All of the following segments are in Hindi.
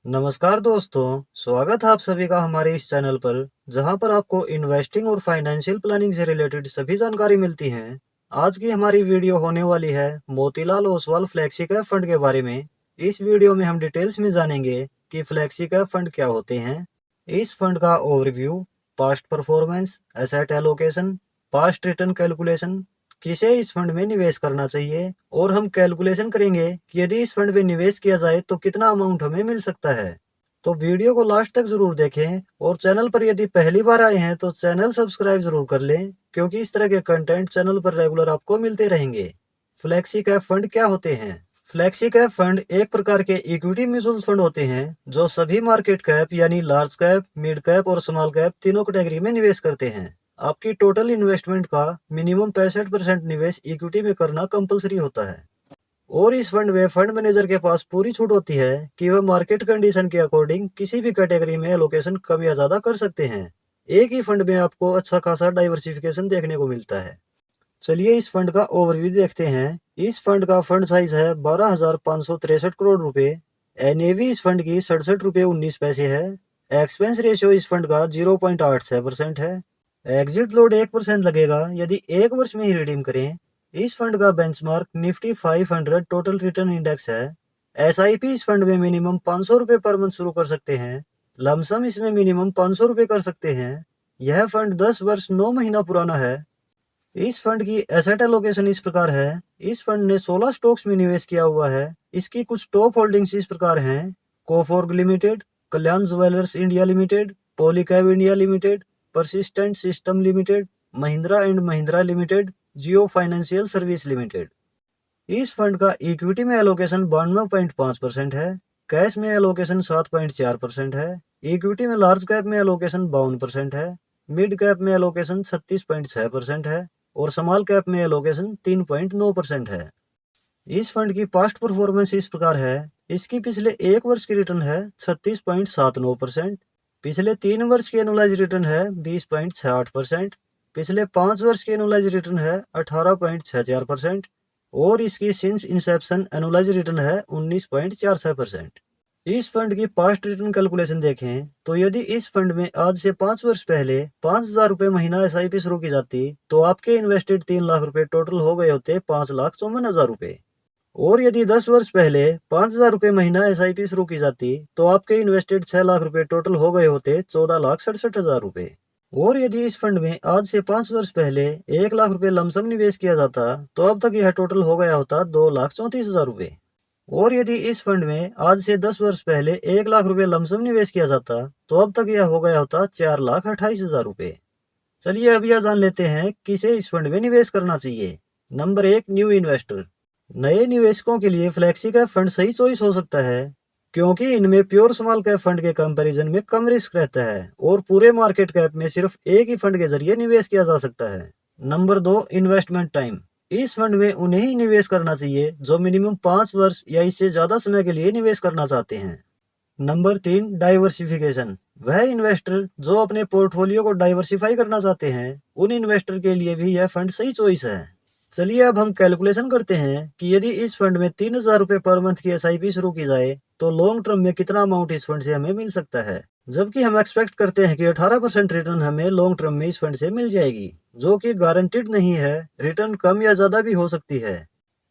नमस्कार दोस्तों, स्वागत है आप सभी का हमारे इस चैनल पर जहां पर आपको इन्वेस्टिंग और फाइनेंशियल प्लानिंग से रिलेटेड सभी जानकारी मिलती है। आज की हमारी वीडियो होने वाली है Motilal Oswal flexi cap fund के बारे में। इस वीडियो में हम डिटेल्स में जानेंगे कि फ्लेक्सी कैप फंड क्या होते हैं, इस फंड का overview, past performance, asset allocation, past return calculation, किसे इस फंड में निवेश करना चाहिए और हम कैलकुलेशन करेंगे कि यदि इस फंड में निवेश किया जाए तो कितना अमाउंट हमें मिल सकता है। तो वीडियो को लास्ट तक जरूर देखें और चैनल पर यदि पहली बार आए हैं तो चैनल सब्सक्राइब जरूर कर लें, क्योंकि इस तरह के कंटेंट चैनल पर रेगुलर आपको मिलते रहेंगे। फ्लेक्सी कैप फंड क्या होते हैं? फ्लेक्सी कैप फंड एक प्रकार के इक्विटी म्यूचुअल फंड होते हैं जो सभी मार्केट कैप यानी लार्ज कैप, मिड कैप और स्मॉल कैप तीनों कैटेगरी में निवेश करते हैं। आपकी टोटल इन्वेस्टमेंट का मिनिमम 65% निवेश इक्विटी में करना कंपलसरी होता है और इस फंड में फंड मैनेजर के पास पूरी छूट होती है कि वह मार्केट कंडीशन के अकॉर्डिंग किसी भी कैटेगरी में एलोकेशन कम या ज्यादा कर सकते हैं। एक ही फंड में आपको अच्छा खासा डाइवर्सिफिकेशन देखने को मिलता है। चलिए इस फंड का ओवरव्यू देखते हैं। इस फंड का फंड साइज है 12,563 करोड़ रुपए। एनएवी इस फंड की 67 रुपये 19 पैसे है। एक्सपेंस रेशियो इस फंड का 0.86% है। एग्जिट लोड 1% लगेगा यदि एक वर्ष में ही रिडीम करें। इस फंड का benchmark Nifty 500 total return index है। एसआईपी इस फंड में मिनिमम 500 रुपये पर मंथ शुरू कर सकते हैं। लमसम इसमें मिनिमम 500 रुपये कर सकते हैं। यह फंड 10 वर्ष 9 महीना पुराना है। इस फंड की एसेट एलोकेशन इस प्रकार है। इस फंड ने 16 स्टॉक्स में निवेश किया हुआ है। इसकी कुछ टॉप होल्डिंग्स इस प्रकार हैं: Coforge limited, Kalyan jewellers India limited, Polycab India limited, persistent system limited, Mahindra and Mahindra limited, Jio financial service limited. इस फंड का इक्विटी में एलोकेशन 92.5% है। कैश में एलोकेशन 7.4% है। इक्विटी में लार्ज कैप में एलोकेशन 52% है। मिड कैप में एलोकेशन 36.6% है और स्मॉल कैप में एलोकेशन 3.9% है। इस फंड की पास्ट परफॉर्मेंस इस प्रकार है। इसकी पिछले एक वर्ष की रिटर्न है 36.79%। पिछले 3 वर्ष की एनुअलाइज रिटर्न है 20.68%। पिछले 5 वर्ष की एनुअलाइज रिटर्न है 18.64% और इसकी सिंस इंसेप्शन एनुअलाइज रिटर्न है 19.46%। इस फंड की पास्ट रिटर्न कैलकुलेशन देखें तो यदि इस फंड में आज से 5 वर्ष पहले 5,000 रुपये महीना एसआईपी शुरू की जाती तो आपके इन्वेस्टेड 3 लाख रुपए टोटल हो गए होते 5,54,000 रुपए। और यदि 10 वर्ष पहले 5,000 रुपये महीना एसआईपी शुरू की जाती तो आपके इन्वेस्टेड 6 लाख रुपए टोटल हो गए होते 14,67,000 रुपए। और यदि इस फंड में आज से 5 वर्ष पहले 1 लाख रुपए लमसम निवेश किया जाता तो अब तक यह टोटल हो गया होता 2,34,000 रुपए। और यदि इस फंड में आज से 10 वर्ष पहले 1 लाख रुपए लमसम निवेश किया जाता तो अब तक यह हो गया होता 4,28,000 रुपए। चलिए अब यह जान लेते हैं किसे इस फंड में निवेश करना चाहिए। Number 1, new investor. नए निवेशकों के लिए फ्लेक्सी कैप फंड सही चॉइस हो सकता है, क्योंकि इनमें प्योर स्मॉल कैप फंड के कंपैरिजन में कम रिस्क रहता है और पूरे मार्केट कैप में सिर्फ एक ही फंड के जरिए निवेश किया जा सकता है। Number 2, investment time. इस फंड में उन्हें ही निवेश करना चाहिए जो मिनिमम 5 वर्ष या इससे ज्यादा समय के लिए निवेश करना चाहते हैं। Number 3, diversification. वह इन्वेस्टर जो अपने पोर्टफोलियो को डाइवर्सिफाई करना चाहते हैं उन इन्वेस्टर के लिए भी यह फंड सही चॉइस है। चलिए अब हम कैलकुलेशन करते हैं कि यदि इस फंड में 3,000 रुपये पर मंथ की एसआईपी शुरू की जाए तो लॉन्ग टर्म में कितना अमाउंट इस फंड से हमें मिल सकता है। जबकि हम एक्सपेक्ट करते हैं कि 18% रिटर्न हमें लॉन्ग टर्म में इस फंड से मिल जाएगी, जो कि गारंटीड नहीं है। रिटर्न कम या ज्यादा भी हो सकती है।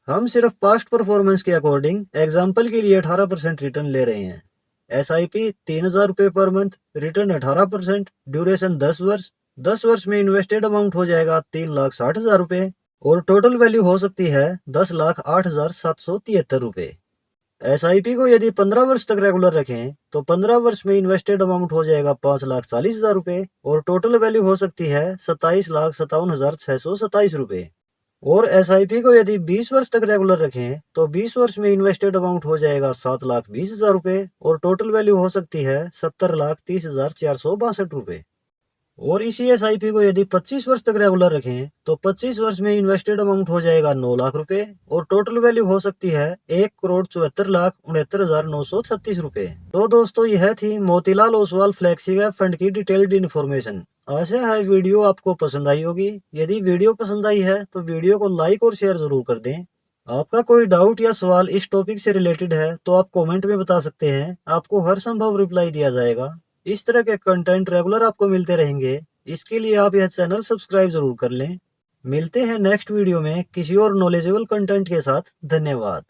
हम सिर्फ पास्ट परफॉर्मेंस के अकॉर्डिंग एग्जाम्पल के लिए 18% रिटर्न ले रहे हैं। एसआईपी 3,000 रुपये पर मंथ, रिटर्न 18%, ड्यूरेशन 10 वर्ष। 10 वर्ष में इन्वेस्टेड अमाउंट हो जाएगा 3,60,000 रुपये और टोटल वैल्यू हो सकती है 10,08,773 रुपये। एसआईपी को यदि 15 वर्ष तक रेगुलर रखें तो 15 वर्ष में इन्वेस्टेड अमाउंट हो जाएगा 5,40,000 रुपये और टोटल वैल्यू हो सकती है 27,57,627 रुपये। और एसआईपी को यदि 20 वर्ष तक रेगुलर रखें तो 20 वर्ष में इन्वेस्टेड अमाउंट हो जाएगा 7,20,000 रुपये और टोटल वैल्यू हो सकती है 70,30,462 रुपये। और इसी एसआईपी को यदि 25 वर्ष तक रेगुलर रखें तो 25 वर्ष में इन्वेस्टेड अमाउंट हो जाएगा 9 लाख रुपए और टोटल वैल्यू हो सकती है 1,74,69,936 रुपए। तो दोस्तों यह थी Motilal Oswal flexi cap fund की डिटेल्ड इन्फॉर्मेशन। आशा है वीडियो आपको पसंद आई होगी। यदि वीडियो पसंद आई है तो वीडियो को लाइक और शेयर जरूर कर दें। आपका कोई डाउट या सवाल इस टॉपिक से रिलेटेड है तो आप कमेंट में बता सकते हैं, आपको हर संभव रिप्लाई दिया जाएगा। इस तरह के कंटेंट रेगुलर आपको मिलते रहेंगे, इसके लिए आप यह चैनल सब्सक्राइब जरूर कर लें। मिलते हैं नेक्स्ट वीडियो में किसी और नॉलेजेबल कंटेंट के साथ। धन्यवाद।